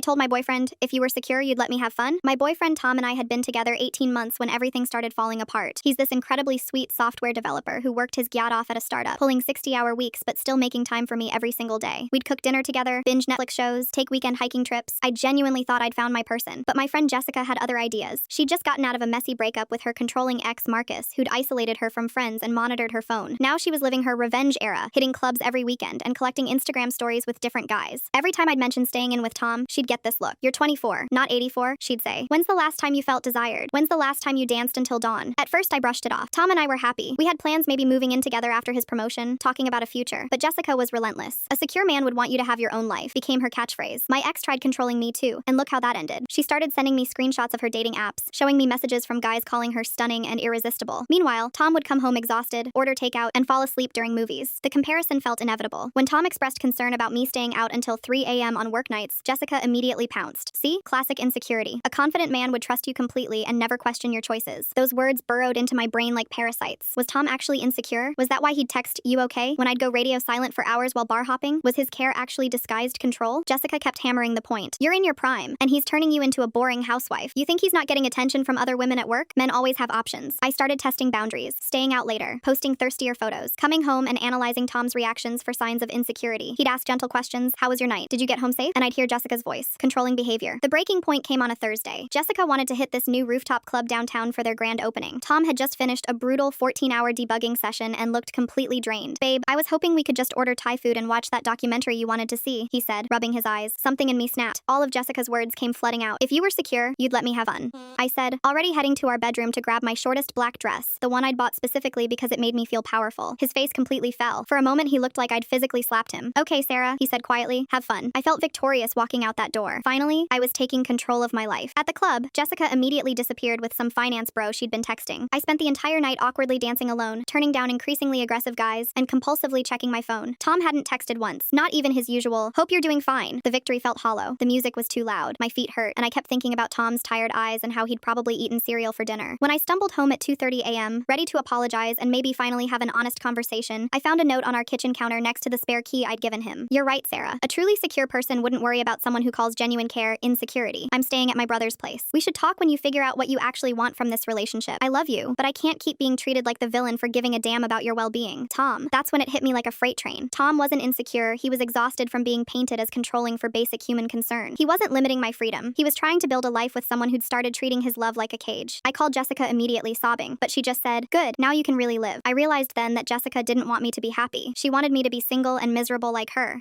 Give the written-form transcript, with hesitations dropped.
I told my boyfriend, if you were secure, you'd let me have fun. My boyfriend Tom and I had been together 18 months when everything started falling apart. He's this incredibly sweet software developer who worked his gyat off at a startup, pulling 60-hour weeks but still making time for me every single day. We'd cook dinner together, binge Netflix shows, take weekend hiking trips. I genuinely thought I'd found my person. But my friend Jessica had other ideas. She'd just gotten out of a messy breakup with her controlling ex Marcus, who'd isolated her from friends and monitored her phone. Now she was living her revenge era, hitting clubs every weekend and collecting Instagram stories with different guys. Every time I'd mention staying in with Tom, she'd get this look. You're 24, not 84, she'd say. When's the last time you felt desired? When's the last time you danced until dawn? At first I brushed it off. Tom and I were happy. We had plans maybe moving in together after his promotion, talking about a future. But Jessica was relentless. A secure man would want you to have your own life, became her catchphrase. My ex tried controlling me too, and look how that ended. She started sending me screenshots of her dating apps, showing me messages from guys calling her stunning and irresistible. Meanwhile, Tom would come home exhausted, order takeout, and fall asleep during movies. The comparison felt inevitable. When Tom expressed concern about me staying out until 3 a.m. on work nights, Jessica immediately pounced. See? Classic insecurity. A confident man would trust you completely and never question your choices. Those words burrowed into my brain like parasites. Was Tom actually insecure? Was that why he'd text, "You okay?" when I'd go radio silent for hours while bar hopping? Was his care actually disguised control? Jessica kept hammering the point. You're in your prime, and he's turning you into a boring housewife. You think he's not getting attention from other women at work? Men always have options. I started testing boundaries, staying out later, posting thirstier photos, coming home and analyzing Tom's reactions for signs of insecurity. He'd ask gentle questions. How was your night? Did you get home safe? And I'd hear Jessica's voice, controlling behavior. The breaking point came on a Thursday. Jessica wanted to hit this new rooftop club downtown for their grand opening. Tom had just finished a brutal 14-hour debugging session and looked completely drained. Babe, I was hoping we could just order Thai food and watch that documentary you wanted to see, he said, rubbing his eyes. Something in me snapped. All of Jessica's words came flooding out. If you were secure, you'd let me have fun, I said, already heading to our bedroom to grab my shortest black dress, the one I'd bought specifically because it made me feel powerful. His face completely fell. For a moment, he looked like I'd physically slapped him. Okay, Sarah, he said quietly, have fun. I felt victorious walking out that door. Finally, I was taking control of my life. At the club, Jessica immediately disappeared with some finance bro she'd been texting. I spent the entire night awkwardly dancing alone, turning down increasingly aggressive guys, and compulsively checking my phone. Tom hadn't texted once, not even his usual, "Hope you're doing fine." The victory felt hollow. The music was too loud. My feet hurt, and I kept thinking about Tom's tired eyes and how he'd probably eaten cereal for dinner. When I stumbled home at 2:30 a.m., ready to apologize and maybe finally have an honest conversation, I found a note on our kitchen counter next to the spare key I'd given him. You're right, Sarah. A truly secure person wouldn't worry about someone who calls genuine care insecurity. I'm staying at my brother's place. We should talk when you figure out what you actually want from this relationship. I love you, but I can't keep being treated like the villain for giving a damn about your well-being. Tom. That's when it hit me like a freight train. Tom wasn't insecure. He was exhausted from being painted as controlling for basic human concern. He wasn't limiting my freedom. He was trying to build a life with someone who'd started treating his love like a cage. I called Jessica immediately, sobbing, but she just said, "Good, now you can really live." I realized then that Jessica didn't want me to be happy. She wanted me to be single and miserable like her.